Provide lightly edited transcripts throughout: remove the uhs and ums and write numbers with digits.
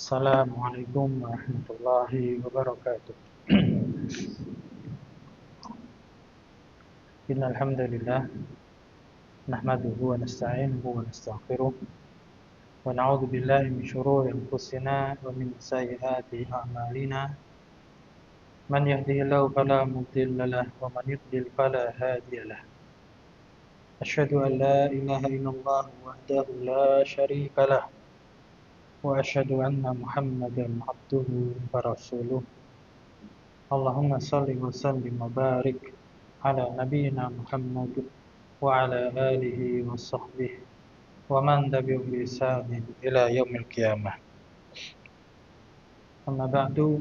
Assalamualaikum warahmatullahi wabarakatuh. Innal hamdalillah nahmaduhu wa nasta'inuhu wa nastaghfiruh wa na'udzu billahi min shururi anfusina wa min sayyiati a'malina. Man yahdihillahu fala mudilla lahu wa man yudlil fala hadiya lahu. Asyhadu an la ilaha illallah wahdahu la syarika lahu wa asyhadu anna Muhammadan abduhu wa rasuluh. Allahumma salli wa sallim wa barik ala nabiyyina Muhammad wa ala alihi wa sahbihi wa man tabi'ahum bi ihsanin ila yaumil qiyamah. Amma ba'du,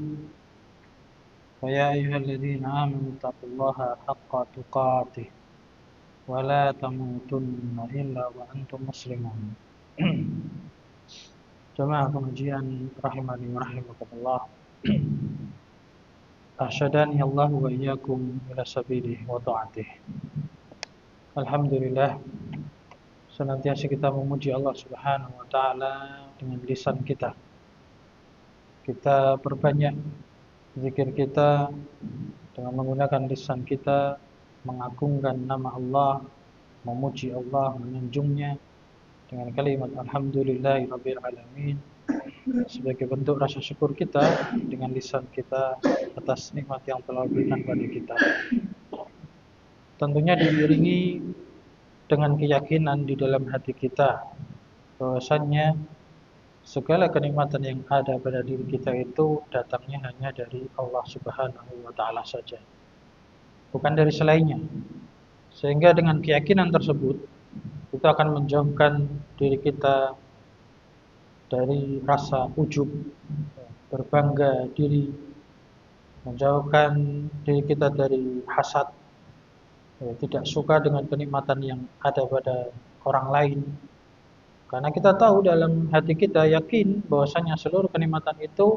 fa ya ayyuhalladzina amanu taqullaha haqqa tuqatih wa la tamutunna illa wa antum muslimun. Jamaah pengajian rahimani wa rahimakumullah. Arsyadani Allah wa iyyakum ila sabilihi wa ta'atih. Alhamdulillah, senantiasa kita memuji Allah Subhanahu wa taala dengan lisan kita. Kita perbanyak zikir kita dengan menggunakan lisan kita, mengagungkan nama Allah, memuji Allah, menyanjungnya dengan kalimat alhamdulillahirabbil alamin. Sebagai bentuk rasa syukur kita dengan lisan kita atas nikmat yang telah diberikan pada kita. Tentunya diiringi dengan keyakinan di dalam hati kita bahwasannya segala kenikmatan yang ada pada diri kita itu datangnya hanya dari Allah Subhanahu wa taala saja, bukan dari selainnya. Sehingga dengan keyakinan tersebut kita akan menjauhkan diri kita dari rasa ujub, berbangga diri, menjauhkan diri kita dari hasad, tidak suka dengan kenikmatan yang ada pada orang lain. Karena kita tahu dalam hati kita yakin bahwasanya seluruh kenikmatan itu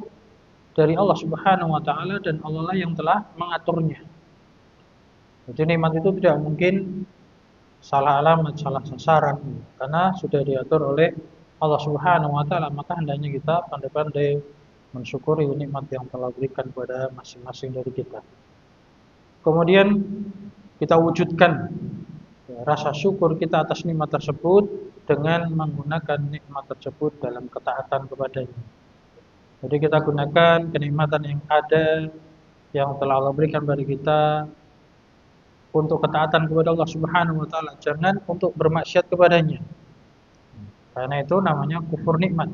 dari Allah Subhanahu wa taala dan Allah lah yang telah mengaturnya. Jadi nikmat itu tidak mungkin salah alamat, salah sasaran, karena sudah diatur oleh Allah Subhanahu wa taala. Maka hendaknya kita pandai-pandai mensyukuri nikmat yang telah berikan kepada masing-masing dari kita. Kemudian kita wujudkan rasa syukur kita atas nikmat tersebut dengan menggunakan nikmat tersebut dalam ketaatan kepadanya. Jadi kita gunakan kenikmatan yang ada yang telah Allah berikan kepada kita untuk ketaatan kepada Allah Subhanahu wa taala, jangan untuk bermaksiat kepadanya. Karena itu namanya kufur nikmat.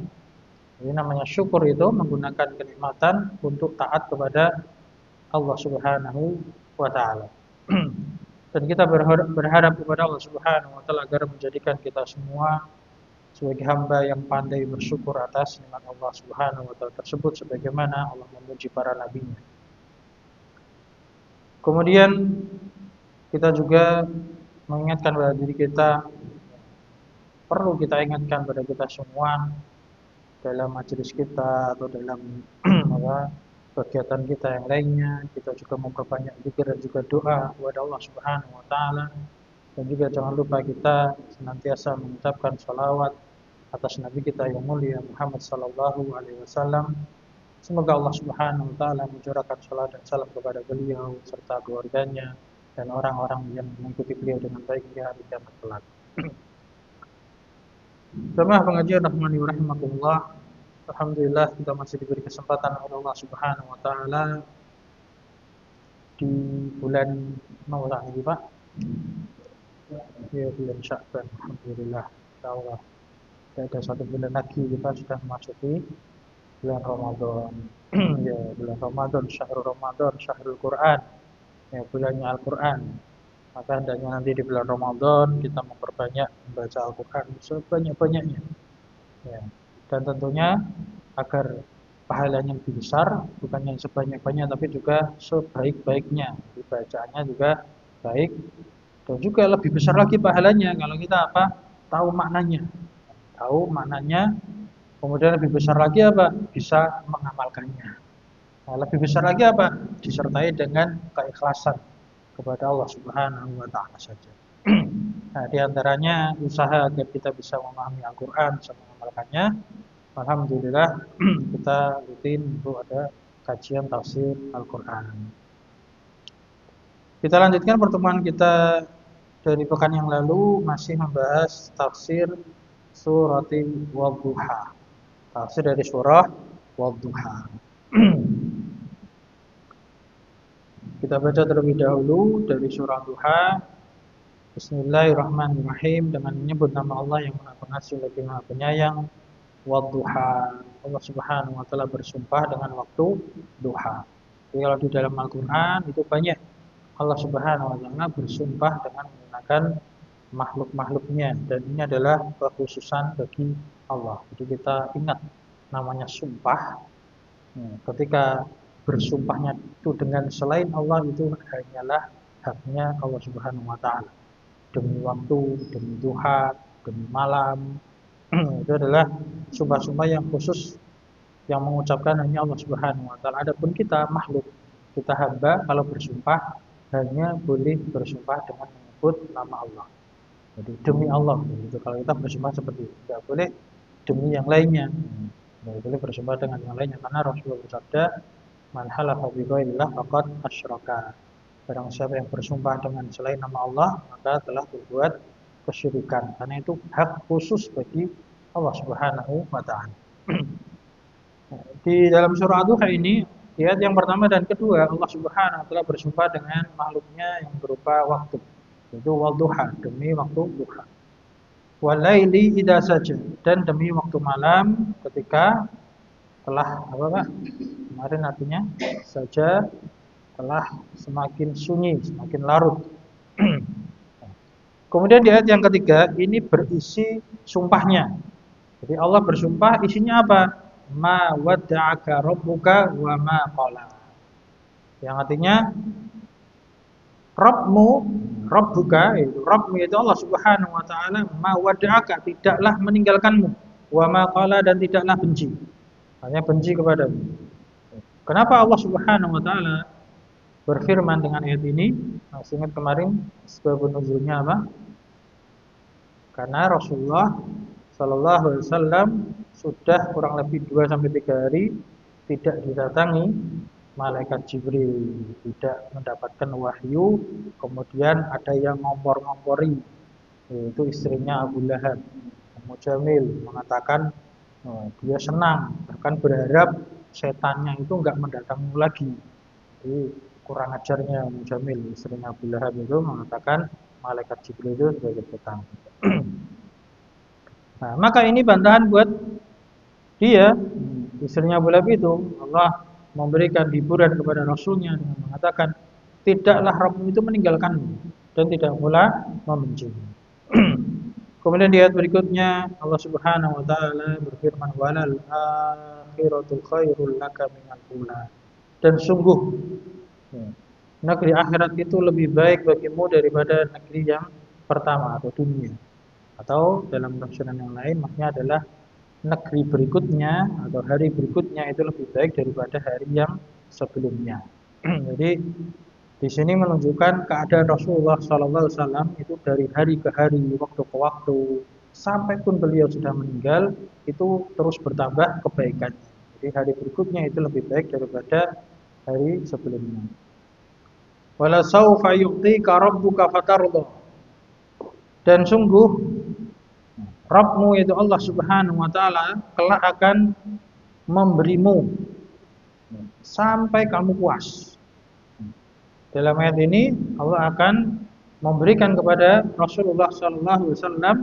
Jadi namanya syukur itu menggunakan kenikmatan untuk taat kepada Allah Subhanahu wa taala. Dan kita berharap kepada Allah Subhanahu wa taala agar menjadikan kita semua sebagai hamba yang pandai bersyukur atas nikmat Allah Subhanahu wa taala tersebut sebagaimana Allah memuji para nabinya. Kemudian kita juga mengingatkan pada diri kita, perlu kita ingatkan pada kita semua dalam majelis kita atau dalam kegiatan kita yang lainnya, kita juga memperbanyak zikir dan juga doa kepada Allah Subhanahu wa taala. Dan juga jangan lupa kita senantiasa mengucapkan salawat atas nabi kita yang mulia Muhammad sallallahu alaihi wasallam. Semoga Allah Subhanahu wa taala mencurahkan salat dan salam kepada beliau serta keluarganya dan orang-orang yang mengikuti beliau dengan baik di hari kiamat kelak. Jemaah pengajian rahimani wa rahimakumullah. Alhamdulillah kita masih diberi kesempatan oleh Allah Subhanahu wa taala di bulan Maulana ini, Pak. Ya, bulan Sya'ban. Alhamdulillah. Insyaallah. Ada satu bulan lagi kita sudah memasuki bulan Ramadan. Ya, bulan Ramadan, syahrul Ramadan, syahrul Quran. Ya, bulannya Al-Qur'an. Maka hendaknya nanti di bulan Ramadan kita memperbanyak membaca Al-Quran sebanyak-banyaknya. Ya. Dan tentunya agar pahalanya lebih besar, bukan yang sebanyak-banyaknya tapi juga sebaik-baiknya. Bacaannya juga baik dan juga lebih besar lagi pahalanya kalau kita tahu maknanya. Tahu maknanya, kemudian lebih besar lagi bisa mengamalkannya. Nah, lebih besar lagi disertai dengan keikhlasan kepada Allah Subhanahu wa taala saja. Nah, di antaranya usaha agar kita bisa memahami Al-Qur'an, bisa mengamalkannya, Alhamdulillah kita rutin untuk ada kajian tafsir Al-Quran. Kita lanjutkan pertemuan kita dari pekan yang lalu, masih membahas tafsir surat Wadduha. Tafsir dari surah Wadduha. Kita baca terlebih dahulu dari surah Duha. Bismillahirrahmanirrahim, dengan menyebut nama Allah yang Maha Pengasih lagi Maha Penyayang. Wadduha, Allah Subhanahu wa taala bersumpah dengan waktu duha. Jadi kalau di dalam Al-Qur'an itu banyak Allah Subhanahu wa taala bersumpah dengan menggunakan makhluk-makhluknya, dan ini adalah kekhususan bagi Allah. Jadi kita ingat namanya sumpah. Ketika bersumpahnya itu dengan selain Allah, itu hanyalah haknya Allah Subhanahu wa taala. Demi waktu, demi duha, demi malam. Itu adalah sumpah-sumpah yang khusus yang mengucapkan hanya Allah Subhanahu wa taala. Adapun kita makhluk, kita hamba, kalau bersumpah hanya boleh bersumpah dengan menyebut nama Allah. Jadi demi Allah gitu. Kalau kita bersumpah seperti itu, tidak boleh demi yang lainnya. Tidak boleh bersumpah dengan yang lainnya, karena Rasulullah bersabda, "Man halafa bi ghairillah faqad asyraka." Barang siapa yang bersumpah dengan selain nama Allah, maka telah berbuat kesyirikan. Karena itu hak khusus bagi Allah Subhanahu wa taala. Di dalam surah Ad-Duha ini, ayat yang pertama dan kedua, Allah Subhanahu wa taala bersumpah dengan makhluknya yang berupa waktu. Itu wadduha, demi waktu duha. Walaili idza saja, dan demi waktu malam ketika telah apa Pak? Kemarin artinya saja telah semakin sunyi, semakin larut. Kemudian di ayat yang ketiga ini berisi sumpahnya. Jadi Allah bersumpah, isinya apa? Ma wadda'aka rabbuka wa ma qala. Yang artinya Rabbmu, Rabbuka, Rabbmu itu Allah Subhanahu wa taala, ma wadda'aka, tidaklah meninggalkanmu, wa ma qala, dan tidaklah benci. Hanya benci kepadamu. Kenapa Allah Subhanahu wa taala berfirman dengan ayat ini? Masih ingat kemarin sebab nuzulnya apa? Karena Rasulullah sallallahu alaihi wasallam sudah kurang lebih 2 sampai 3 hari tidak didatangi malaikat Jibril, tidak mendapatkan wahyu. Kemudian ada yang ngompor-ngompori, yaitu istrinya Abu Lahab, Ummu Jamil, mengatakan dia senang, bahkan berharap setannya itu enggak mendatangi lagi. Jadi kurang ajarnya Ummu Jamil, istrinya Abu Lahab, itu mengatakan malaikat Jibril itu sebagai setan. Nah, maka ini bantahan buat dia, istrinya Abu Lahab itu. Allah memberikan hiburan kepada Rasulnya dengan mengatakan, tidaklah Rabbmu itu meninggalkanmu dan tidak pula membencimu. Kemudian di ayat berikutnya Allah Subhanahu wa taala berfirman, walal akhiratul khairul laka minal ula. Dan sungguh negeri akhirat itu lebih baik bagimu daripada negeri yang pertama atau dunia. Atau dalam tafsiran yang lain maknanya adalah negeri berikutnya atau hari berikutnya itu lebih baik daripada hari yang sebelumnya. Jadi di sini menunjukkan keadaan Rasulullah SAW itu dari hari ke hari, waktu ke waktu, sampai pun beliau sudah meninggal, itu terus bertambah kebaikannya. Jadi hari berikutnya itu lebih baik daripada hari sebelumnya. Wala saufa yu'tika rabbuka fatardha. Dan sungguh Rabbmu yaitu Allah Subhanahu wa taala kelak akan memberimu sampai kamu puas. Dalam ayat ini Allah akan memberikan kepada Rasulullah sallallahu alaihi wasallam,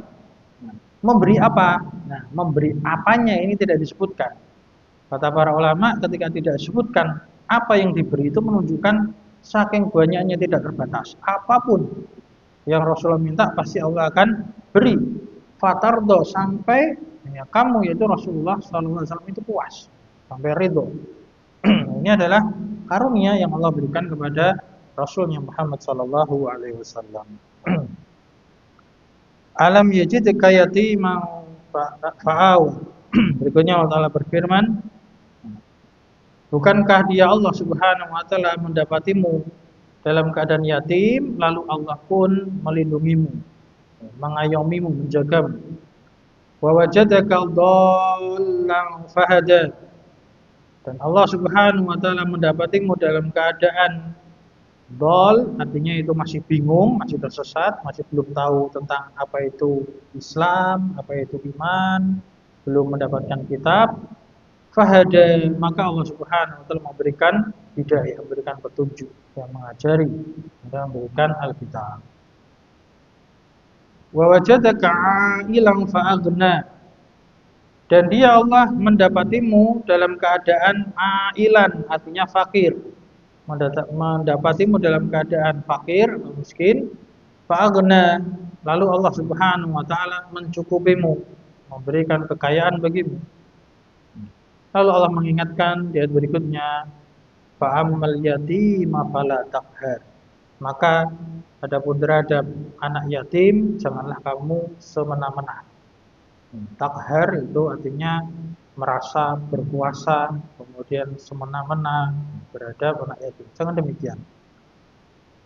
memberi apa? Nah, memberi apanya ini tidak disebutkan. Kata para ulama, ketika tidak disebutkan apa yang diberi itu menunjukkan saking banyaknya tidak terbatas. Apapun yang Rasulullah minta pasti Allah akan beri. Fatardo, sampai ya, kamu yaitu Rasulullah SAW itu puas, sampai ridho. Ini adalah karunia yang Allah berikan kepada Rasulnya Muhammad Sallallahu Alaihi Wasallam. Alam yajidka yatiman fa'aw. Berikutnya Allah Taala berfirman, bukankah dia Allah Subhanahu Wa Taala mendapatimu dalam keadaan yatim, lalu Allah pun melindungimu, mengayomimu, menjagamu. Wa wajadaka dhallan a'ilan fahada. Dan Allah Subhanahu wa taala mendapatimu dalam keadaan dol, artinya itu masih bingung, masih tersesat, masih belum tahu tentang apa itu Islam, apa itu iman, belum mendapatkan kitab. Fahada, maka Allah Subhanahu wa taala memberikan hidayah, memberikan petunjuk, yang mengajari dan memberikan Alkitab. Wa wajadaka 'ailan fa'aghna. Dan dia Allah mendapatimu dalam keadaan ailan, artinya fakir. Mendapatimu dalam keadaan fakir, miskin, fa'aghna. Lalu Allah Subhanahu wa taala mencukupimu, memberikan kekayaan bagimu. Lalu Allah mengingatkan di ayat berikutnya, fa'ammal yatima fala taqhar. Maka adapun terhadap anak yatim, janganlah kamu semena-mena. Takhar itu artinya merasa berkuasa, kemudian semena-mena terhadap anak yatim. Jangan demikian.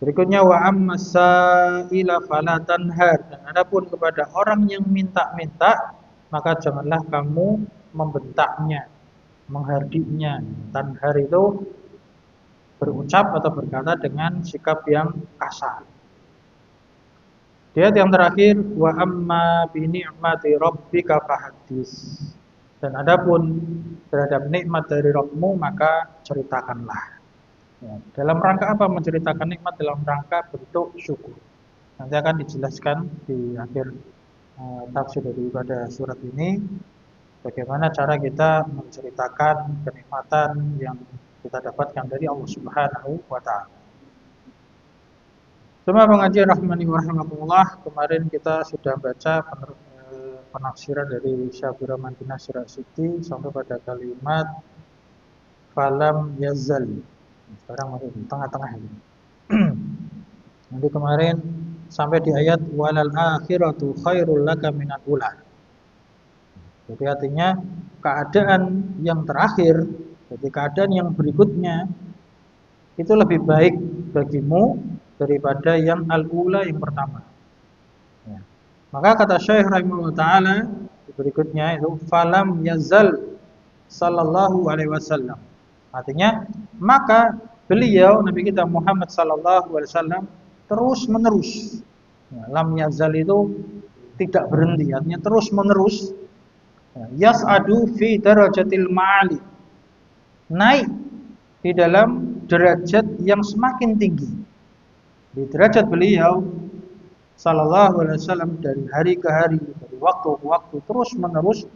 Berikutnya wa ammas sa'ila fala tanhar. Dan adapun kepada orang yang minta-minta, maka janganlah kamu membentaknya, menghardiknya. Tanhar itu berucap atau berkata dengan sikap yang kasar. Ayat yang terakhir, wa amma bi ni'mati rabbika fahaddits. Dan adapun terhadap nikmat dari Rabbmu, maka ceritakanlah. Ya, dalam rangka apa menceritakan nikmat? Dalam rangka bentuk syukur. Nanti akan dijelaskan di akhir tafsir daripada surat ini, bagaimana cara kita menceritakan kenikmatan yang kita dapatkan dari Allah Subhanahu wa taala. Semua pengajian rahmani wa rahimakumullah, kemarin kita sudah baca penafsiran dari Syabir Rahman bin Nasir As-Siti sampai pada kalimat falam yazal. Sekarang masih di tengah-tengah ini. Nanti kemarin sampai di ayat walal akhiratu khairul laka minal ula. Jadi artinya keadaan yang terakhir, jadi keadaan yang berikutnya itu lebih baik bagimu daripada yang al-ula, yang pertama. Ya. Maka kata Syekh rahimahullah taala berikutnya itu falam yazal sallallahu alaihi wasallam. Artinya maka beliau Nabi kita Muhammad sallallahu alaihi wasallam terus menerus. Ya, lam yazal itu tidak berhenti, artinya terus menerus. Ya, yas'adu fi darajatil ma'ali. Naik di dalam derajat yang semakin tinggi. Di derajat beliau sallallahu alaihi wasallam dari hari ke hari, dari waktu ke waktu, terus menerus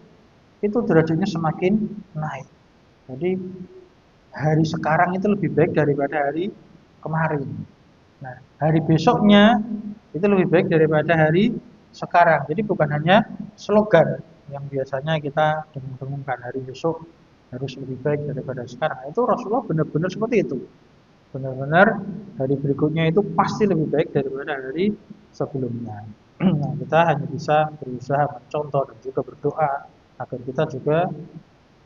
itu derajatnya semakin naik. Jadi hari sekarang itu lebih baik daripada hari kemarin. Nah, hari besoknya itu lebih baik daripada hari sekarang. Jadi bukan hanya slogan yang biasanya kita dengung-dengungkan, hari besok harus lebih baik daripada sekarang. Itu Rasulullah benar-benar seperti itu. Benar-benar hari berikutnya itu pasti lebih baik daripada hari sebelumnya. Nah, kita hanya bisa berusaha mencontoh dan juga berdoa agar kita juga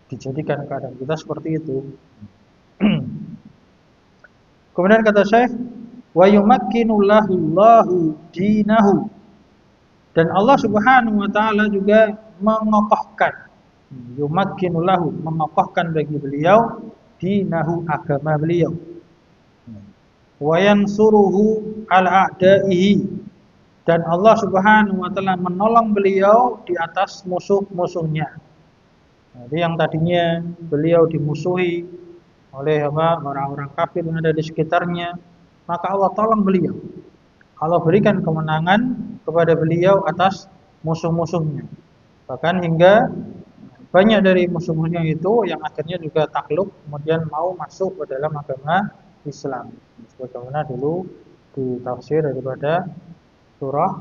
dijadikan keadaan kita seperti itu. Kemudian kata Syekh, wa yumakkinullahu Allahu dinahu. Dan Allah Subhanahu wa taala juga mengokohkan, yumakkinullahu, mengokohkan bagi beliau dinahu, agama beliau. Wa yansuruhu ala a'daihi, dan Allah Subhanahu wa taala menolong beliau di atas musuh-musuhnya. Jadi yang tadinya beliau dimusuhi oleh orang-orang kafir yang ada di sekitarnya, maka Allah tolong beliau. Allah berikan kemenangan kepada beliau atas musuh-musuhnya. Bahkan hingga banyak dari musuh-musuhnya itu yang akhirnya juga takluk, kemudian mau masuk ke dalam agama Islam. Sebagaimana dulu di tafsir daripada surah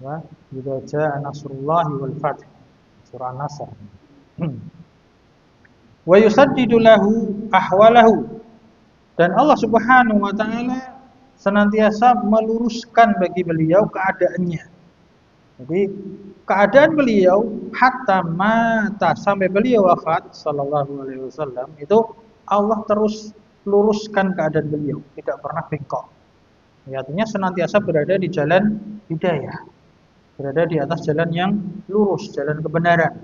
ya, idza jaa nasrullahi wal fath, surah An-Nasr. Wa yusaddidu lahu ahwalahu, dan Allah Subhanahu wa taala senantiasa meluruskan bagi beliau keadaannya. Jadi keadaan beliau hatta mata, sampai beliau wafat sallallahu alaihi wasallam, itu Allah terus luruskan keadaan beliau, tidak pernah bengkok. Ya, artinya senantiasa berada di jalan hidayah, berada di atas jalan yang lurus, jalan kebenaran.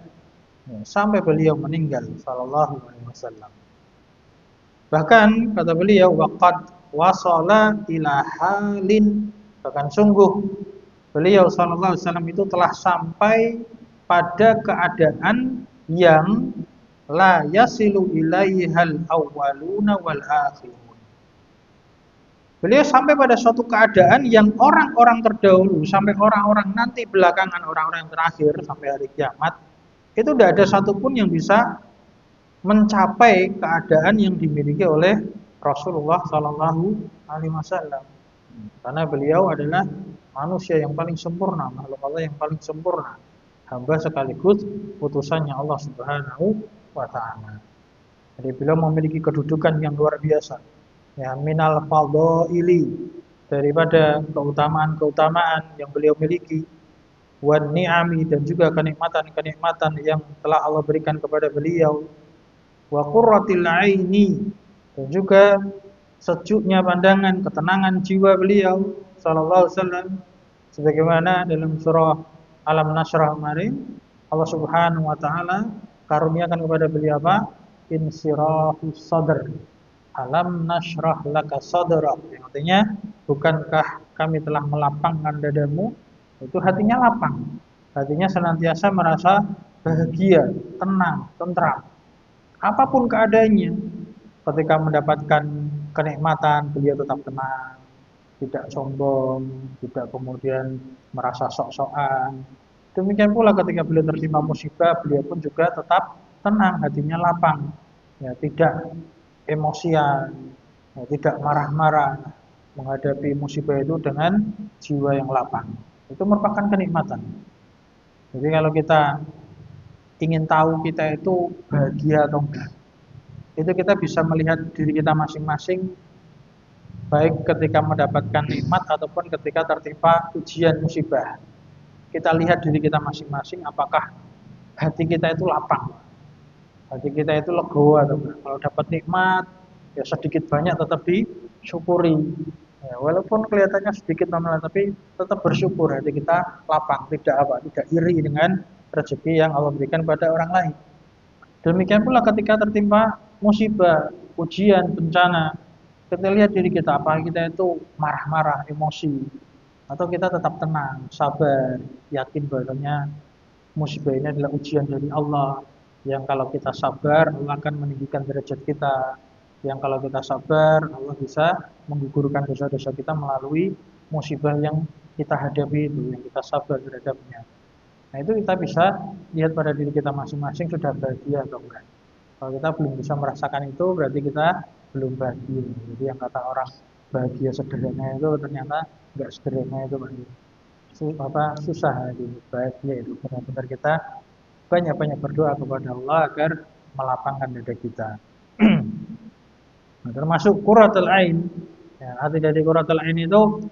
ya, sampai beliau meninggal sallallahu alaihi wasallam. Bahkan kata beliau waqad wasala ila halin, bahkan sungguh beliau sallallahu alaihi wasallam itu telah sampai pada keadaan yang la yasilu ilaihal awwaluna wal akhirun. Beliau sampai pada suatu keadaan yang orang-orang terdahulu sampai orang-orang nanti belakangan, orang-orang yang terakhir sampai hari kiamat, itu tidak ada satupun yang bisa mencapai keadaan yang dimiliki oleh Rasulullah Sallallahu Alaihi Wasallam. Karena beliau adalah manusia yang paling sempurna, makhluk Allah yang paling sempurna, hamba sekaligus utusannya Allah Subhanahu wa Ta'ala. Jadi beliau memiliki kedudukan yang luar biasa. Ya, minal fadhaili, daripada keutamaan-keutamaan yang beliau miliki, wan ni'ami, dan juga kenikmatan-kenikmatan yang telah Allah berikan kepada beliau, wa qurratil aini, dan juga sejuknya pandangan, ketenangan jiwa beliau sallallahu alaihi wasallam, sebagaimana dalam surah Alam Nashrah kemarin Allah Subhanahu wa taala karuniakan kepada beliau apa? Insirahus sadr. Alam nashrah laka sadrak, yang artinya bukankah kami telah melapangkan dadamu, itu hatinya lapang, hatinya senantiasa merasa bahagia, tenang, tentram apapun keadaannya. Ketika mendapatkan kenikmatan beliau tetap tenang, tidak sombong, tidak kemudian merasa sok-sokan. Demikian pula ketika beliau tertimpa musibah, beliau pun juga tetap tenang, hatinya lapang, ya, tidak emosian, ya, tidak marah-marah, menghadapi musibah itu dengan jiwa yang lapang. Itu merupakan kenikmatan. Jadi kalau kita ingin tahu kita itu bahagia atau enggak, itu kita bisa melihat diri kita masing-masing, baik ketika mendapatkan nikmat ataupun ketika tertimpa ujian musibah. Kita lihat diri kita masing-masing, apakah hati kita itu lapang, hati kita itu legowo atau enggak. Kalau dapat nikmat, ya sedikit banyak tetap disyukuri. Ya, walaupun kelihatannya sedikit nominal, tapi tetap bersyukur, hati kita lapang, tidak iri dengan rezeki yang Allah berikan pada orang lain. Demikian pula ketika tertimpa musibah, ujian, bencana, kita lihat diri kita, apakah kita itu marah-marah, emosi, atau kita tetap tenang, sabar, yakin bahwasanya musibah ini adalah ujian dari Allah, yang kalau kita sabar Allah akan meninggikan derajat kita, yang kalau kita sabar Allah bisa menggugurkan dosa-dosa kita melalui musibah yang kita hadapi itu, yang kita sabar terhadapnya. Nah, itu kita bisa lihat pada diri kita masing-masing sudah bahagia atau enggak. Kalau kita belum bisa merasakan itu, berarti kita belum bahagia. Jadi yang kata orang bahagia sederhana itu ternyata enggak sederhana itu, Pak. Susah itu bahagia itu. Benar-benar kita banyak-banyak berdoa kepada Allah agar melapangkan dada kita. Nah, termasuk qurratul ain. Ya, arti dari qurratul ain itu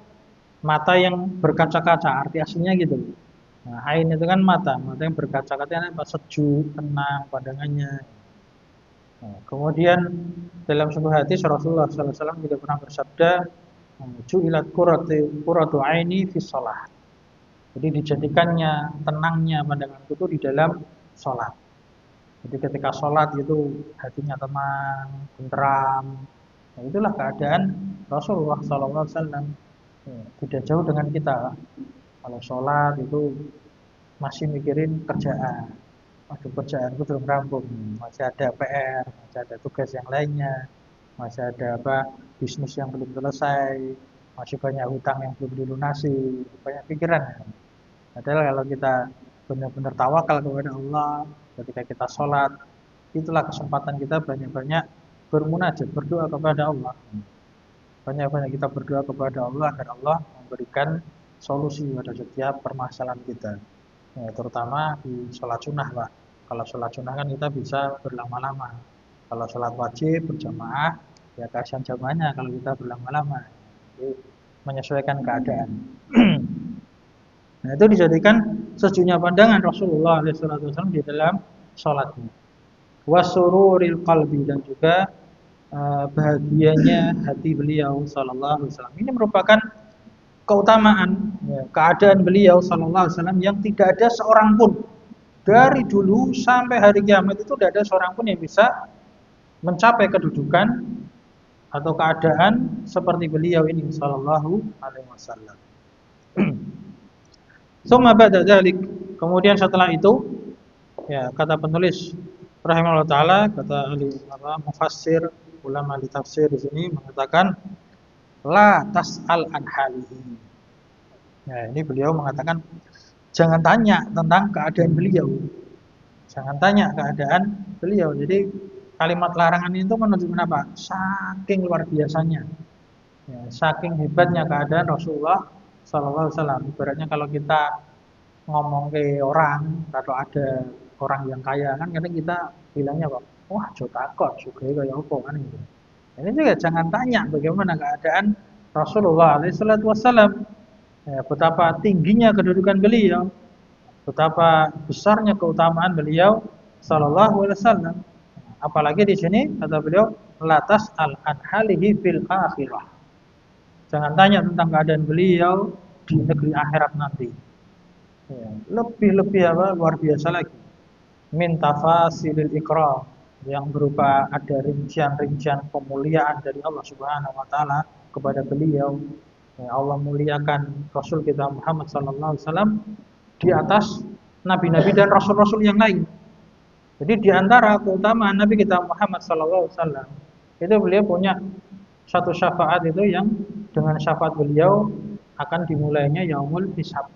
mata yang berkaca-kaca, arti aslinya gitu. Nah, ain itu kan mata yang berkaca-kaca, apa, sejuk, tenang pandangannya. Nah, kemudian dalam sebuah hadis Rasulullah SAW juga pernah bersabda, "Ju'ilat qurratu aini fi shalah." Jadi dijadikannya tenangnya pandanganku itu di dalam sholat. Jadi ketika sholat itu hatinya tenang, tentram. Nah, itulah keadaan Rasulullah SAW. Tidak jauh dengan kita. Kalau sholat itu masih mikirin kerjaan. Waduh, kerjaanku belum rampung, masih ada PR, masih ada tugas yang lainnya, masih ada bisnis yang belum selesai, masih banyak hutang yang belum dilunasi, banyak pikiran. Padahal kalau kita benar-benar tawakal kepada Allah ketika kita sholat, itulah kesempatan kita banyak-banyak bermunajat, berdoa kepada Allah. Banyak-banyak kita berdoa kepada Allah agar Allah memberikan solusi pada setiap permasalahan kita. Ya, terutama di sholat sunnah, Pak. Kalau sholat sunnah kan kita bisa berlama-lama. Kalau sholat wajib berjamaah, ya kasihan jamaahnya kalau kita berlama-lama. Jadi menyesuaikan keadaan. Nah, itu dijadikan sejuknya pandangan Rasulullah SAW di dalam sholatnya. Wasururil qalbi, dan juga bahagianya hati beliau Sallallahu Alaihi Wasallam. Ini merupakan keutamaan, ya, keadaan beliau Sallallahu Alaihi Wasallam yang tidak ada seorang pun Dari dulu sampai hari kiamat itu tidak ada seorang pun yang bisa mencapai kedudukan atau keadaan seperti beliau ini sallallahu alaihi wasallam. Tsumma ba'da dzalik, kemudian setelah itu, ya kata penulis rahimahullah taala, kata ahli mufassir, ulama ahli tafsir di sini mengatakan la tas'al an halihi. Ya, ini beliau mengatakan jangan tanya tentang keadaan beliau. Jangan tanya keadaan beliau. Jadi kalimat larangan itu menunjukkan apa? Saking luar biasanya. Ya, saking hebatnya keadaan Rasulullah sallallahu alaihi wasallam. Ibaratnya kalau kita ngomong ke orang atau ada orang yang kaya kan kadang kita bilangnya kok, wah jotakon, sugih kaya apa kan gitu. Ini juga jangan tanya bagaimana keadaan Rasulullah alaihi wasallam. Ya, betapa tingginya kedudukan beliau, betapa besarnya keutamaan beliau sallallahu alaihi wasallam. Apalagi di sini kata beliau latas al anhalihi fil akhirah. Jangan tanya tentang keadaan beliau di negeri akhirat nanti. Ya, lebih apa luar biasa lagi. Min tafasilil ikram yang berupa ada rincian-rincian pemuliaan dari Allah Subhanahu wa taala kepada beliau. Ya, Allah muliakan Rasul kita Muhammad sallallahu alaihi wasallam di atas nabi-nabi dan rasul-rasul yang lain. Jadi di antara keutamaan Nabi kita Muhammad sallallahu alaihi wasallam itu beliau punya satu syafaat itu yang dengan syafaat beliau akan dimulainya yaumul hisab.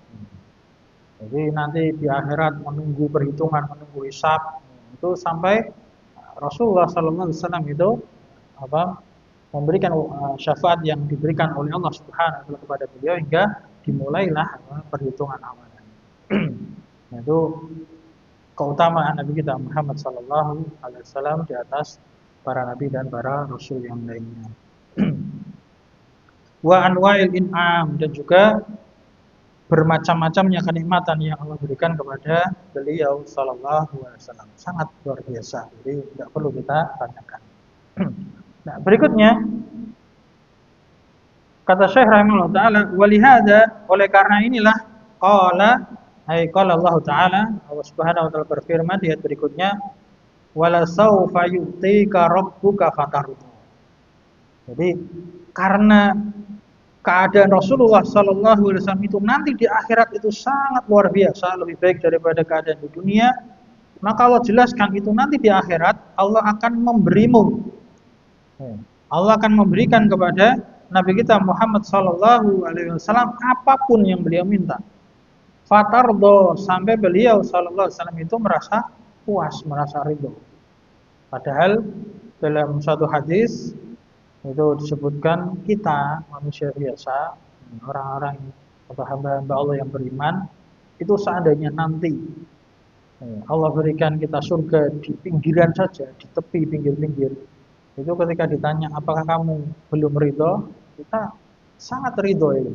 Jadi nanti di akhirat menunggu perhitungan, menunggu hisab itu sampai Rasulullah sallallahu alaihi wasallam itu memberikan syafaat yang diberikan oleh Allah Subhanahu wa taala kepada beliau hingga dimulailah perhitungan amalan. Itu keutamaan Nabi kita Muhammad sallallahu alaihi wasallam di atas para nabi dan para rasul yang lainnya. Wa anwa'il in'am, dan juga bermacam-macamnya kenikmatan yang Allah berikan kepada beliau sallallahu alaihi wasallam. Sangat luar biasa. Jadi tidak perlu kita tanyakan. Nah, berikutnya kata Syekh rahimahullah taala, walihada, oleh karena inilah qala Allah taala, Allah Subhanahu wa taala berfirman di ayat berikutnya, wala saufa yu'tika rabbuka fatarda. Jadi karena keadaan Rasulullah sallallahu alaihi wasallam itu nanti di akhirat itu sangat luar biasa, lebih baik daripada keadaan di dunia, maka Allah jelaskan itu nanti di akhirat Allah akan memberimu. Allah akan memberikan kepada Nabi kita Muhammad sallallahu alaihi wasallam apapun yang beliau minta. Fatardo, sampai beliau sallallahu alaihi wasallam itu merasa puas, merasa ridho. Padahal dalam satu hadis itu disebutkan kita manusia biasa, orang-orang atau hamba-hamba Allah yang beriman, itu seandainya nanti Allah berikan kita surga di pinggiran saja, di tepi pinggir-pinggir, itu ketika ditanya apakah kamu belum ridho, kita sangat ridho itu.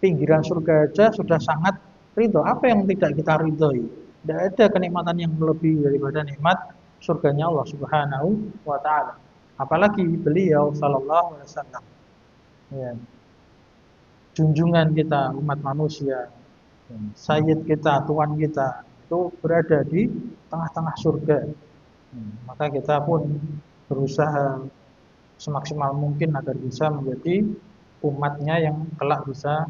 Pinggiran surga aja sudah sangat ridho. Apa yang tidak kita ridhoi? Tidak ada kenikmatan yang lebih daripada nikmat surganya Allah Subhanahu wa taala. Apalagi beliau sallallahu alaihi wasallam. Ya. Junjungan kita umat manusia, sayyid kita, tuan kita itu berada di tengah-tengah surga. Maka kita pun berusaha semaksimal mungkin agar bisa menjadi umatnya yang kelak bisa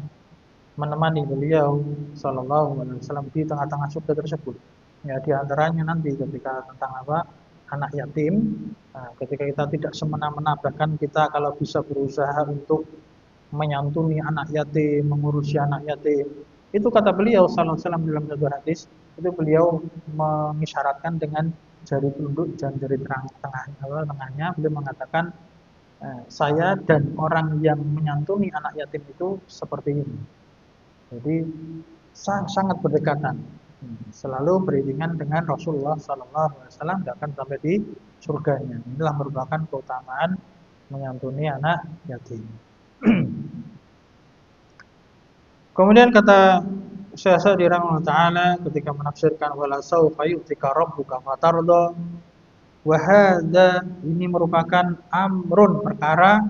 menemani beliau sallallahu alaihi wasallam di tengah-tengah surga tersebut. Ya, di antaranya nanti ketika tentang anak yatim. Nah, ketika kita tidak semena-mena, bahkan kita kalau bisa berusaha untuk menyantuni anak yatim, mengurusi anak yatim, itu kata beliau sallallahu alaihi wasallam dalam satu hadis, itu beliau mengisyaratkan dengan jari telunjuk dan jari tengahnya, beliau mengatakan, saya dan orang yang menyantuni anak yatim itu seperti ini. Jadi sangat berdekatan, selalu beriringan dengan Rasulullah sallallahu alaihi wasallam, bahkan sampai di surganya. Inilah merupakan keutamaan menyantuni anak yatim. Kemudian kata Syekh Sa'di rahimahullah taala ketika menafsirkan wala saufa yu'tika rabbuka fatarda, wa hadza, ini merupakan amrun, perkara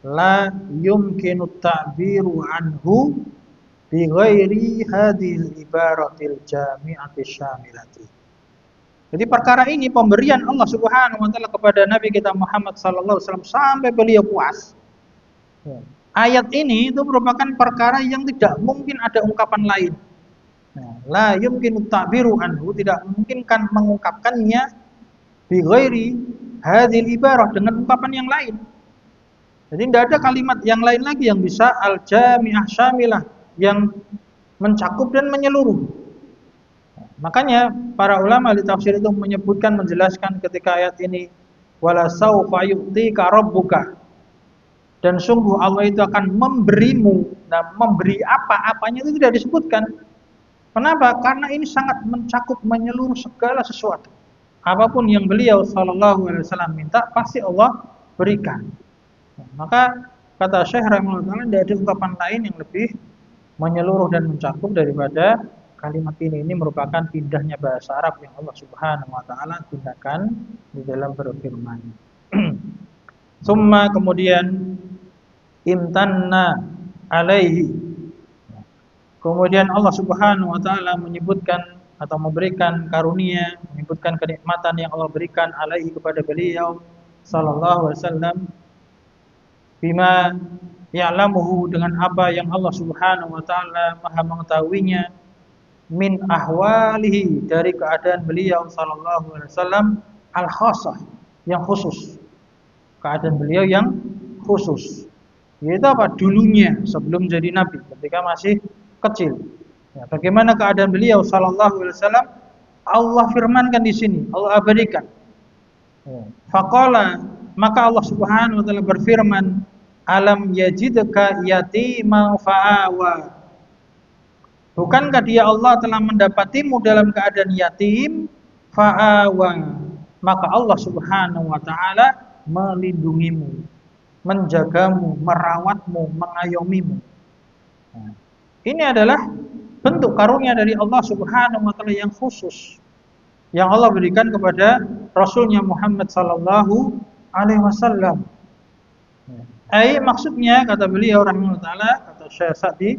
la yumkinu ta'biru anhu bi ghairi hadhil ibaratil jami'ati syamilati. Jadi perkara ini pemberian Allah Subhanahu wa taala kepada Nabi kita Muhammad sallallahu alaihi wasallam sampai beliau puas. Ayat ini itu merupakan perkara yang tidak mungkin ada ungkapan lain. La yumkinu ta'biru anhu, tidak memungkinkan mengungkapkannya bi ghairi hadhil ibarah, dengan ungkapan yang lain. Jadi tidak ada kalimat yang lain lagi yang bisa al-jami'ah syamilah, yang mencakup dan menyeluruh. Makanya para ulama di tafsir itu menyebutkan, menjelaskan ketika ayat ini wala saufa yu'tika rabbuka, dan sungguh Allah itu akan memberimu, dan memberi apa-apanya itu tidak disebutkan. Kenapa? Karena ini sangat mencakup, menyeluruh segala sesuatu. Apapun yang beliau sallallahu alaihi wasallam minta, pasti Allah berikan. Maka kata Syekh rahimahullah taala, tidak ada ungkapan lain yang lebih menyeluruh dan mencakup daripada kalimat ini. Ini merupakan indahnya bahasa Arab yang Allah Subhanahu wa taala gunakan di dalam berfirman. Summa, kemudian imtanna alaihi, kemudian Allah Subhanahu wa taala menyebutkan atau memberikan karunia, menyebutkan kenikmatan yang Allah berikan alaihi kepada beliau sallallahu alaihi wasallam, bima ya'lamuhu, dengan apa yang Allah Subhanahu wa taala Maha mengetahuinya, min ahwalihi, dari keadaan beliau sallallahu alaihi wasallam, al-khassah, yang khusus. Keadaan beliau yang khusus. Yaitu apa? Dulunya, sebelum jadi nabi, ketika masih kecil. Ya, bagaimana keadaan beliau sallallahu alaihi wasallam? Allah firmankan di sini, Allah abadikan. Faqala, maka Allah Subhanahu wa taala berfirman, alam yajidka yatiman fa'awa. Bukankah dia Allah telah mendapatimu dalam keadaan yatim, fa'awa, maka Allah Subhanahu wa taala melindungimu, menjagamu, merawatmu, mengayomimu. Ini adalah bentuk karunia dari Allah Subhanahu wa taala yang khusus, yang Allah berikan kepada Rasulnya Muhammad sallallahu alaihi wasallam. Maksudnya, kata beliau rahimahullah taala, kata Syekh Sa'di,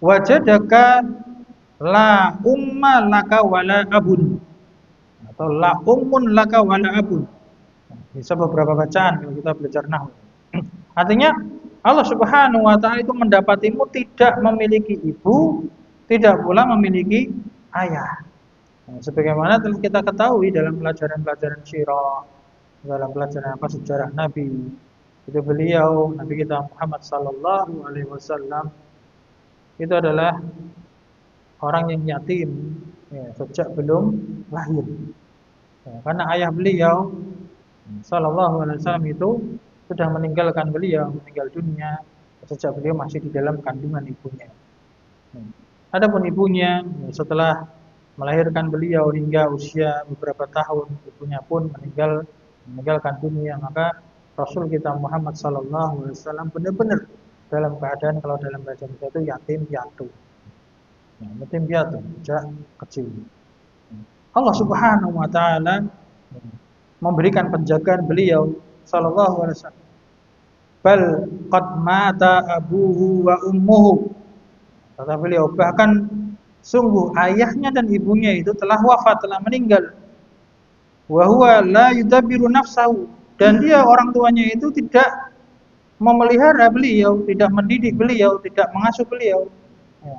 wajadaka la umma laka wala abun, atau la ummun laka wala abun. Bisa beberapa bacaan kalau kita belajar nahwu. Artinya Allah Subhanahu wa taala itu mendapatimu tidak memiliki ibu, tidak pula memiliki ayah. Sebagaimana telah kita ketahui dalam pelajaran-pelajaran sirah, dalam pelajaran sejarah Nabi, itu beliau Nabi kita Muhammad sallallahu alaihi wasallam itu adalah orang yang yatim, sejak belum lahir. Karena ayah beliau sallallahu alaihi wasallam itu sudah meninggalkan beliau, meninggal dunia sejak beliau masih di dalam kandungan ibunya. Adapun ibunya setelah melahirkan beliau hingga usia beberapa tahun, ibunya pun meninggalkan dunia. Maka Rasul kita Muhammad sallallahu alaihi wasallam benar-benar dalam keadaan, kalau dalam bahasa Indonesia itu yatim piatu. Yatim piatu, sejak kecil. Allah Subhanahu wa taala memberikan penjagaan beliau sallallahu alaihi wasallam. Bal qad mata abuhu wa ummuhu, kata beliau, bahkan sungguh ayahnya dan ibunya itu telah wafat, telah meninggal. Wa huwa la yudabbiru nafsahu, dan dia orang tuanya itu tidak memelihara beliau, tidak mendidik beliau, tidak mengasuh beliau.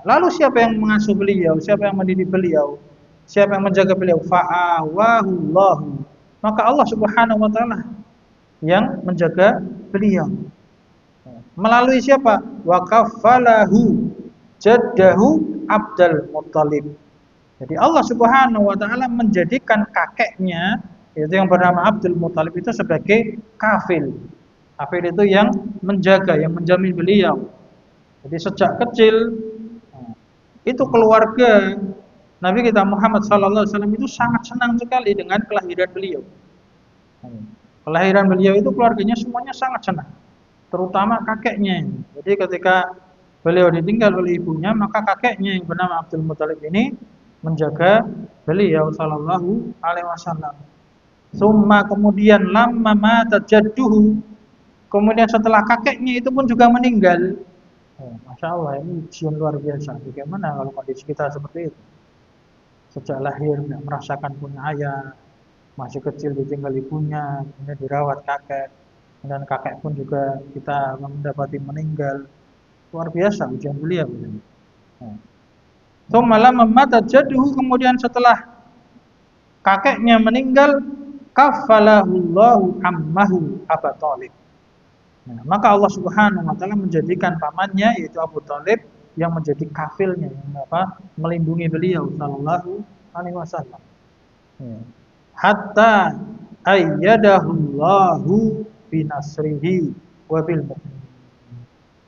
Lalu siapa yang mengasuh beliau? Siapa yang mendidik beliau? Siapa yang menjaga beliau? Fa'awahullahu, maka Allah Subhanahu wa taala yang menjaga beliau. Melalui siapa? Wa kaffalahu jaddahu Abdul Muttalib. Jadi Allah Subhanahu wa taala menjadikan kakeknya, yaitu yang bernama Abdul Muttalib, itu sebagai kafil. Kafil itu yang menjaga, yang menjamin beliau. Jadi sejak kecil itu keluarga Nabi kita Muhammad sallallahu alaihi wasallam itu sangat senang sekali dengan kelahiran beliau. Kelahiran beliau itu keluarganya semuanya sangat senang, terutama kakeknya. Jadi ketika beliau ditinggal oleh ibunya, maka kakeknya yang bernama Abdul Muttalib ini menjaga beliau sallallahu alaihi wasallam. Summa, kemudian lamma mata jadduhu, kemudian setelah kakeknya itu pun juga meninggal. Masya Allah, ini ujian luar biasa. Bagaimana kalau kondisi kita seperti itu? Sejak lahir nggak merasakan punya ayah, masih kecil ditinggal ibunya, kemudian dirawat kakek, dan kakek pun juga kita mendapati meninggal. Luar biasa ujian beliau. So malah memata jaduhu, kemudian setelah kakeknya meninggal, kafalahullahu ammahu Abu Thalib. Maka Allah Subhanahu wa taala menjadikan pamannya yaitu Abu Thalib yang menjadi kafilnya, yang melindungi beliau sallallahu alaihi wasallam. Hatta ayyadahullahu binasrihi wa bil mu'minin.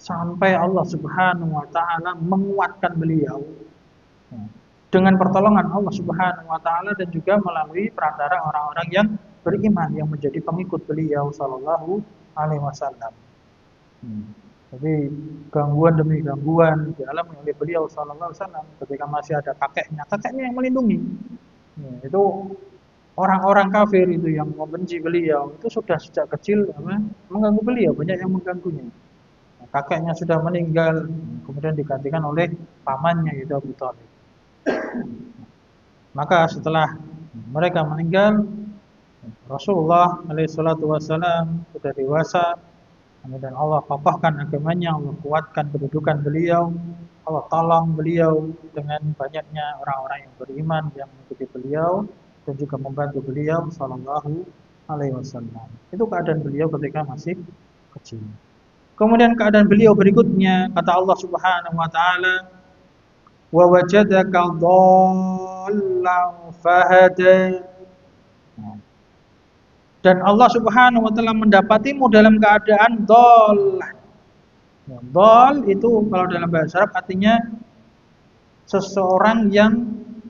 Sampai Allah Subhanahu wa taala menguatkan beliau dengan pertolongan Allah Subhanahu wa taala dan juga melalui perantara orang-orang yang beriman yang menjadi pengikut beliau sallallahu alaihi wasallam. Jadi gangguan demi gangguan dialami oleh beliau sallallahu alaihi wasallam ketika masih ada kakeknya yang melindungi. Itu orang-orang kafir itu yang membenci beliau itu sudah sejak kecil mengganggu beliau, banyak yang mengganggunya. Kakeknya sudah meninggal, kemudian digantikan oleh pamannya yaitu Abu Thalib. Maka setelah mereka meninggal, Rasulullah SAW sudah dewasa, kemudian Allah kokohkan agamanya, Allah kuatkan kedudukan beliau, Allah tolong beliau dengan banyaknya orang-orang yang beriman yang mengikuti beliau dan juga membantu beliau Sallallahu Alaihi Wasallam. Itu keadaan beliau ketika masih kecil. Kemudian keadaan beliau berikutnya, kata Allah Subhanahu Wa Taala, wa wajadaka dhallan fahada. Dan Allah Subhanahu wa taala mendapatimu dalam keadaan dhal. Dhal itu kalau dalam bahasa Arab artinya seseorang yang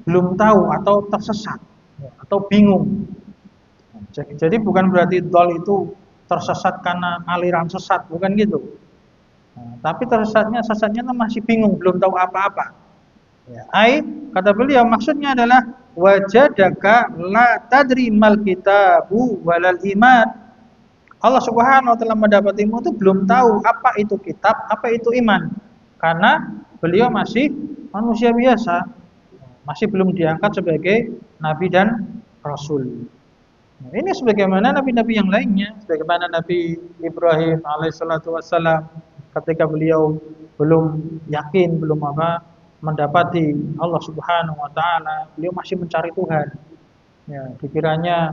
belum tahu atau tersesat atau bingung. Jadi bukan berarti dhal itu tersesat karena aliran sesat, bukan gitu. Tapi sesatnya masih bingung, belum tahu apa-apa. Kata beliau maksudnya adalah wajadaka la tadri mal kitabu walal iman. Allah Subhanahu wa taala mendapatimu itu belum tahu apa itu kitab, apa itu iman. Karena beliau masih manusia biasa, masih belum diangkat sebagai nabi dan rasul. Ini sebagaimana nabi-nabi yang lainnya, sebagaimana Nabi Ibrahim alaihissalatu wassalam ketika beliau belum yakin, belum mendapati Allah Subhanahu wa taala, beliau masih mencari Tuhan. Dikiranya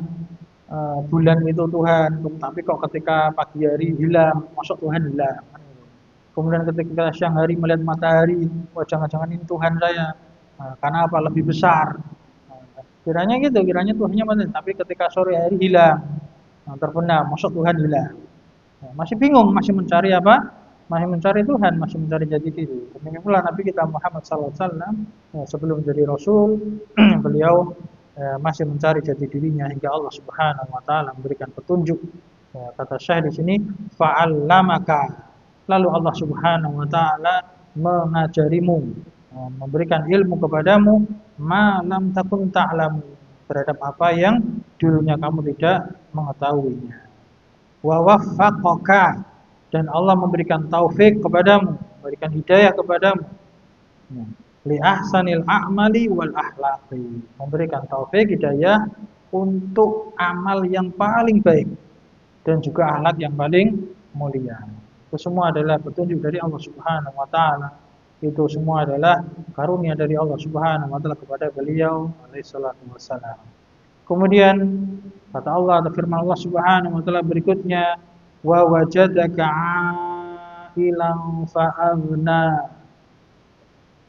bulan itu Tuhan, tapi kok ketika pagi hari hilang, masuk Tuhan hilang. Kemudian ketika siang hari melihat matahari, jangan-jangan ini Tuhan saya. Karena apa? Lebih besar. Kiranya gitu, kiranya Tuhannya mana? Tapi ketika sore hari hilang, terbenam, masuk Tuhan hilang. Masih bingung, masih mencari apa? Masih mencari Tuhan, masih mencari jati diri. Demikian pula Nabi kita Muhammad SAW sebelum menjadi Rasul, beliau masih mencari jati dirinya hingga Allah Subhanahu Wa Taala memberikan petunjuk. Kata Syekh di sini, fa'allamaka. Lalu Allah Subhanahu Wa Taala mengajarimu, memberikan ilmu kepadamu, ma lam takun ta'lamu, terhadap apa yang dulunya kamu tidak mengetahuinya. Wa waffaqaka, dan Allah memberikan taufik kepadamu, memberikan hidayah kepadamu. Li ahsanil a'mali wal akhlaqi, memberikan taufik hidayah untuk amal yang paling baik dan juga akhlak yang paling mulia. Itu semua adalah petunjuk dari Allah Subhanahu wa taala. Itu semua adalah karunia dari Allah Subhanahu wa taala kepada beliau alaihi salatu wassalam. Kemudian kata Allah, atau firman Allah Subhanahu wa taala berikutnya, wa wajadaka 'ailan fa'aghna.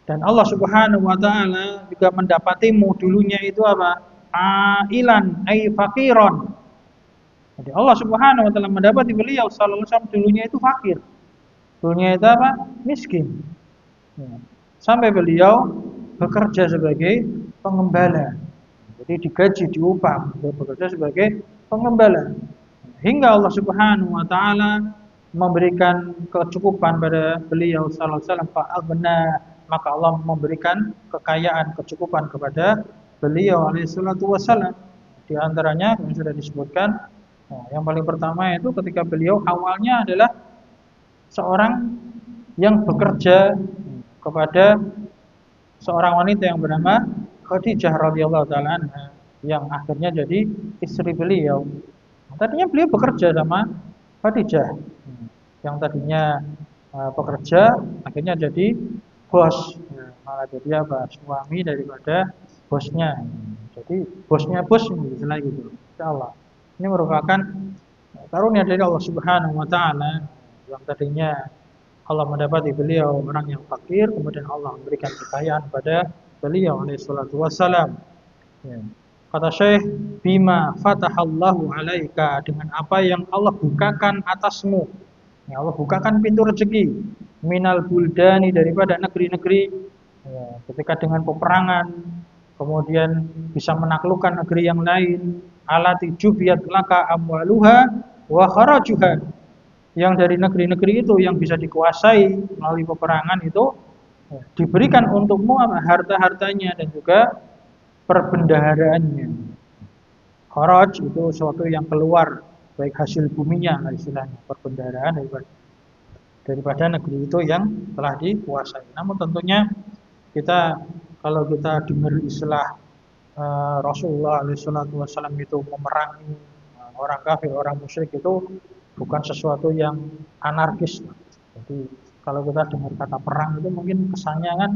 Dan Allah Subhanahu wa taala juga mendapatimu dulunya itu apa? 'Ailan ay faqiran. Jadi Allah Subhanahu wa taala mendapati beliau sallallahu alaihi wasallam dulunya itu fakir. Dulunya itu apa? Miskin. Sampai beliau bekerja sebagai pengembala. Jadi digaji, diupah, bekerja sebagai pengembala. Hingga Allah Subhanahu wa taala memberikan kecukupan pada beliau sallallahu alaihi wasallam, fa'aghna, maka Allah memberikan kekayaan, kecukupan kepada beliau alaihi salatu wasallam. Di antaranya yang sudah disebutkan, yang paling pertama itu ketika beliau awalnya adalah seorang yang bekerja kepada seorang wanita yang bernama Khadijah radhiyallahu taala anha, yang akhirnya jadi istri beliau. Tadinya beliau bekerja sama Khadijah, yang tadinya pekerja akhirnya jadi bos. Malah jadi apa? Suami daripada bosnya. Jadi bosnya bos istilah gitu. Insyaallah. Ini merupakan karunia dari Allah Subhanahu wa taala, yang tadinya Allah mendapati beliau orang yang fakir, kemudian Allah memberikan kekayaan pada beliau alaihi salatu wassalam. Ya. Kata Syekh, bima fatahallahu alaika, dengan apa yang Allah bukakan atasmu. Ya, Allah bukakan pintu rezeki, minal buldani, daripada negeri-negeri. Ya, ketika dengan peperangan, kemudian bisa menaklukkan negeri yang lain, alati jubiyat laka amwaluha wa kharajuha, yang dari negeri-negeri itu yang bisa dikuasai melalui peperangan itu diberikan untukmu harta-hartanya dan juga perbendaharaannya. Kharaj itu sesuatu yang keluar, baik hasil buminya lah istilahnya, perbendaharaan daripada negeri itu yang telah dikuasai. Namun tentunya kita, kalau kita dengar istilah Rasulullah SAW itu memerangi orang kafir, orang musyrik, itu bukan sesuatu yang anarkis. Jadi kalau kita dengar kata perang itu mungkin kesannya kan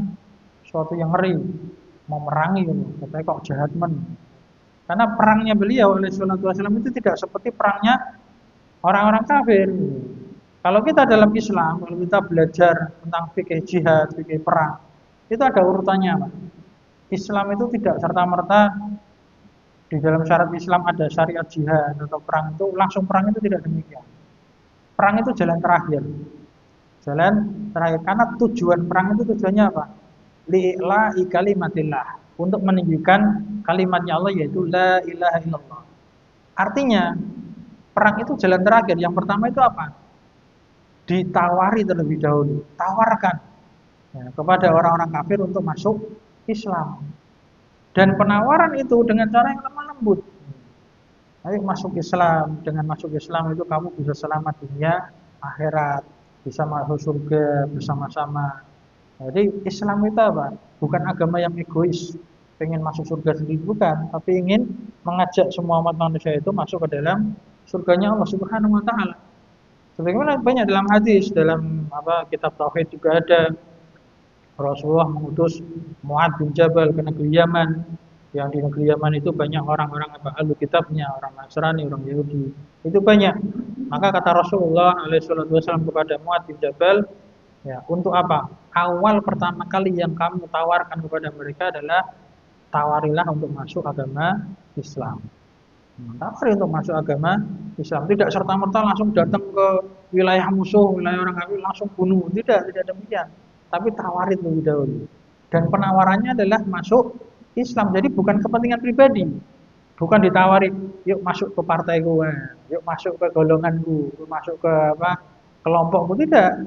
sesuatu yang ngeri, memerangi, katanya kok jahat men. Karena perangnya beliau alaihi salatu wasallam itu tidak seperti perangnya orang-orang kafir. Kalau kita dalam Islam, kalau kita belajar tentang fikih jihad, fikih perang, itu ada urutannya, Pak. Islam itu tidak serta-merta di dalam syarat Islam ada syariat jihad atau perang itu langsung perang, itu tidak demikian. Perang itu jalan terakhir. Jalan terakhir, karena tujuan perang itu tujuannya apa? Li'ila'i kalimatillah, untuk meninggikan kalimatnya Allah, yaitu la ilaha illallah. Artinya perang itu jalan terakhir. Yang pertama itu apa? Ditawari terlebih dahulu, tawarkan ya, kepada orang-orang kafir untuk masuk Islam. Dan penawaran itu dengan cara yang lemah lembut. Ayo masuk Islam, dengan masuk Islam itu kamu bisa selamat dunia, akhirat, bisa masuk surga bersama-sama. Jadi Islam itu apa? Bukan agama yang egois, pengen masuk surga sendiri, bukan, tapi ingin mengajak semua umat manusia itu masuk ke dalam surganya Allah Subhanahu wa taala. Sebagaimana banyak dalam hadis, dalam kitab tauhid juga ada, Rasulullah mengutus Mu'adz bin Jabal ke negeri Yaman, yang di negeri Yaman itu banyak orang-orang ahlu kitabnya, orang Nasrani, orang Yahudi, itu banyak. Maka kata Rasulullah SAW kepada Mu'adz bin Jabal, ya, untuk apa? Awal pertama kali yang kamu tawarkan kepada mereka adalah tawarilah untuk masuk agama Islam. Tawari untuk masuk agama Islam, tidak serta-merta langsung datang ke wilayah musuh, wilayah orang kafir langsung bunuh, tidak demikian. Tapi tawari lebih dahulu. Dan penawarannya adalah masuk Islam. Jadi bukan kepentingan pribadi. Bukan ditawari, yuk masuk ke partai gue, yuk masuk ke golonganku, yuk masuk ke kelompokku, tidak.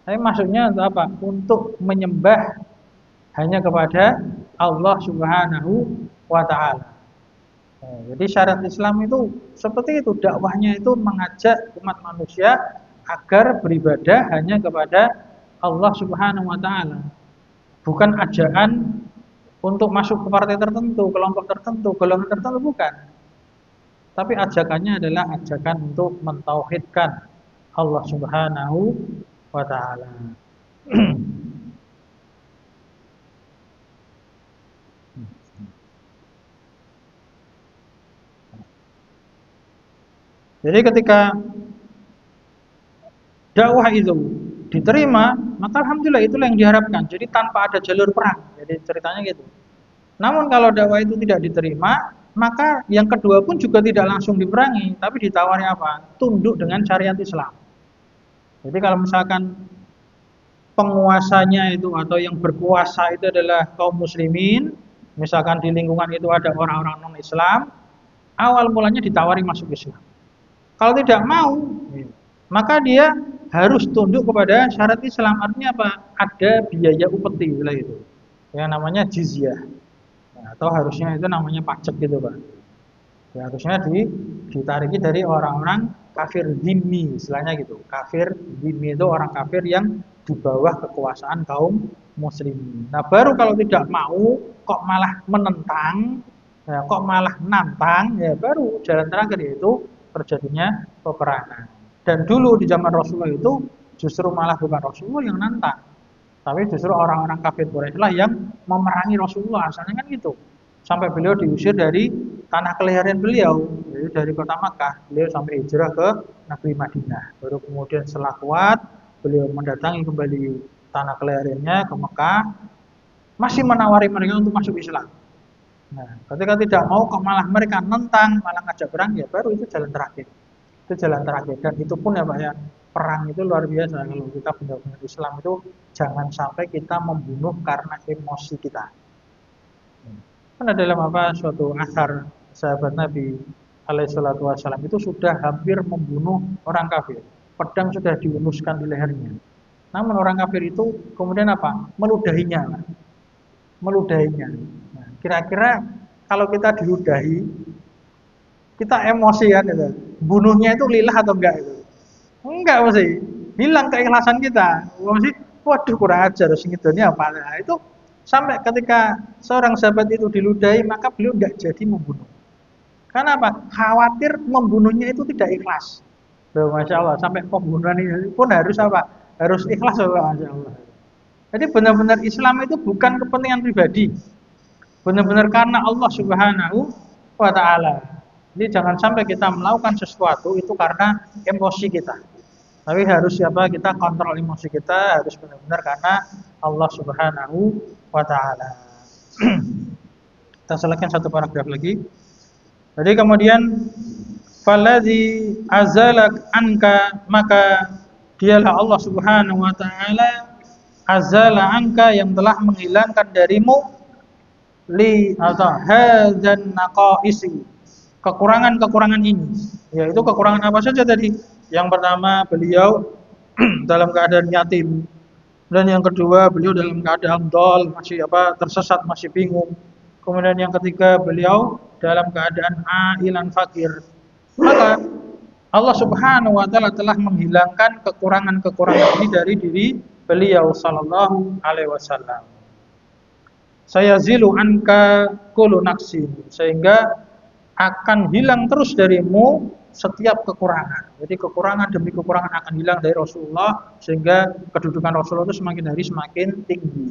Tapi maksudnya untuk apa? Untuk menyembah hanya kepada Allah Subhanahu wa taala. Jadi syarat Islam itu seperti itu, dakwahnya itu mengajak umat manusia agar beribadah hanya kepada Allah Subhanahu wa taala. Bukan ajakan untuk masuk ke partai tertentu, kelompok tertentu, golongan tertentu, bukan. Tapi ajakannya adalah ajakan untuk mentauhidkan Allah Subhanahu wa taala. Jadi ketika dakwah itu diterima, maka alhamdulillah itulah yang diharapkan. Jadi tanpa ada jalur perang. Jadi ceritanya gitu. Namun kalau dakwah itu tidak diterima, maka yang kedua pun juga tidak langsung diperangi, tapi ditawari apa? Tunduk dengan syariat Islam. Jadi kalau misalkan penguasanya itu atau yang berkuasa itu adalah kaum muslimin, misalkan di lingkungan itu ada orang-orang non-Islam, awal mulanya ditawari masuk Islam. Kalau tidak mau, maka dia harus tunduk kepada syarat Islam. Artinya apa? Ada biaya upeti wilayah itu, yang namanya jizyah, atau harusnya itu namanya pajak gitu, Pak. Ya, harusnya ditariki dari orang-orang kafir dhimmi, istilahnya gitu. Kafir dhimmi itu orang kafir yang di bawah kekuasaan kaum muslimin. Nah, baru kalau tidak mau kok malah menentang, ya, kok malah nantang, ya baru jalan terakhir yaitu terjadinya peperangan. Dan dulu di zaman Rasulullah itu justru malah bukan Rasulullah yang nantang, tapi justru orang-orang kafir Quraisy lah yang memerangi Rasulullah. Asalnya kan gitu. Sampai beliau diusir dari tanah kelahiran beliau, yaitu dari kota Makkah. Beliau sampai hijrah ke negeri Madinah. Baru kemudian setelah kuat, beliau mendatangi kembali tanah kelahirannya ke Mekah, masih menawari mereka untuk masuk Islam. Nah, ketika tidak mau kok malah mereka nentang, malah ngajak perang, ya baru itu jalan terakhir. Itu jalan terakhir. Dan itu pun ya Pak ya, perang itu luar biasa. Kalau kita benar-benar Islam itu jangan sampai kita membunuh karena emosi kita. Karena dalam suatu asar sahabat Nabi alaihi salatu wasallam itu sudah hampir membunuh orang kafir. Pedang sudah diunuskan di lehernya. Namun orang kafir itu kemudian meludahinya. Meludahinya. Nah, kira-kira kalau kita diludahi, kita emosi kan itu. Bunuhnya itu lillah atau enggak itu? Enggak mesti. Hilang keikhlasan kita. Mesti, waduh kurang ajar sing ini apa. Nah, itu sampai ketika seorang sahabat itu diludahi, maka beliau tidak jadi membunuh. Karena apa? Khawatir membunuhnya itu tidak ikhlas. Loh, Masya Allah, sampai pembunuhan ini pun harus Harus ikhlas, Masya Allah. Jadi benar-benar Islam itu bukan kepentingan pribadi. Benar-benar karena Allah Subhanahu wa Ta'ala. Jadi jangan sampai kita melakukan sesuatu itu karena emosi kita. Tapi harus kita kontrol emosi kita, harus benar-benar karena Allah Subhanahu wa Ta'ala. Kita selesaikan satu paragraf lagi. Jadi kemudian faladzi azalak anka, maka dialah Allah Subhanahu wa Ta'ala azala anka, yang telah menghilangkan darimu hadzan naqaisi, kekurangan-kekurangan ini. Yaitu kekurangan apa saja tadi? Yang pertama, beliau dalam keadaan yatim. Dan yang kedua, beliau dalam keadaan dol, masih tersesat, masih bingung. Kemudian yang ketiga, beliau dalam keadaan ailan fakir. Maka Allah Subhanahu wa Ta'ala telah menghilangkan kekurangan-kekurangan ini dari diri beliau sallallahu alaihi wasallam. Sayazilu anka kullu naqsin, sehingga akan hilang terus darimu setiap kekurangan. Jadi kekurangan demi kekurangan akan hilang dari Rasulullah, sehingga kedudukan Rasulullah itu semakin hari semakin tinggi.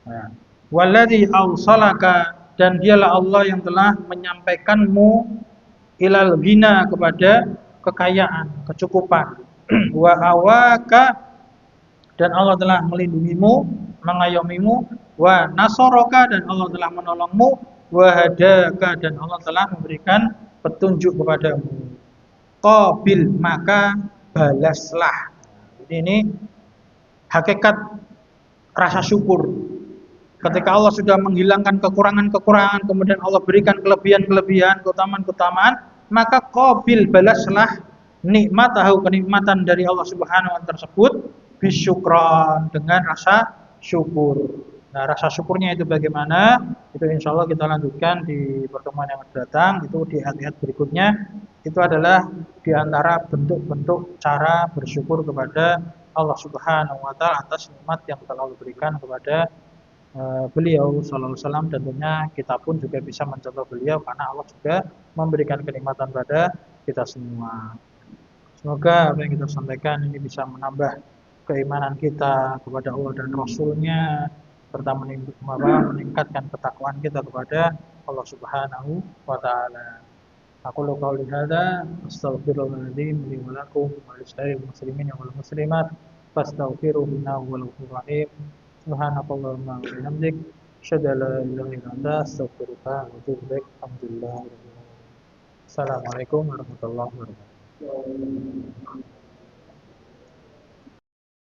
Nah, walladzi awsalaka, dan dialah Allah yang telah menyampaikanmu ilal ghina, kepada kekayaan, kecukupan. Wa awaka, dan Allah telah melindungimu, mengayomimu. Wa nasaraka, dan Allah telah menolongmu. Wa hadaka, dan Allah telah memberikan petunjuk kepadamu. Qabil, maka balaslah. Jadi ini hakikat rasa syukur. Ketika Allah sudah menghilangkan kekurangan-kekurangan, kemudian Allah berikan kelebihan-kelebihan, keutamaan-keutamaan, maka qabil, balaslah nikmatahu, kenikmatan dari Allah Subhanahu wa Ta'ala tersebut, bisyukran, dengan rasa syukur. Nah, rasa syukurnya itu bagaimana? Itu insya Allah kita lanjutkan di pertemuan yang akan datang. Itu di ayat-ayat berikutnya. Itu adalah di antara bentuk-bentuk cara bersyukur kepada Allah Subhanahu wa Ta'ala atas nikmat yang telah Allah berikan kepada beliau sallallahu alaihi wasallam. Tentunya kita pun juga bisa mencontoh beliau, karena Allah juga memberikan kenikmatan pada kita semua. Semoga apa yang kita sampaikan ini bisa menambah keimanan kita kepada Allah dan Rasul-Nya, serta meningkatkan ketakwaan kita kepada Allah Subhanahu wa Ta'ala. Aqulu qouli hadza astaghfirullahaladzim li wa lakum wa lisa'iril muslimin wal muslimat fastaghfiruhu innahu huwal ghafurur rahim. Subhanakallahumma wa bihamdik, asyhadu an la ilaha illa anta, astaghfiruka wa atubu ilaik. Alhamdulillah. Assalamualaikum warahmatullahi wabarakatuh.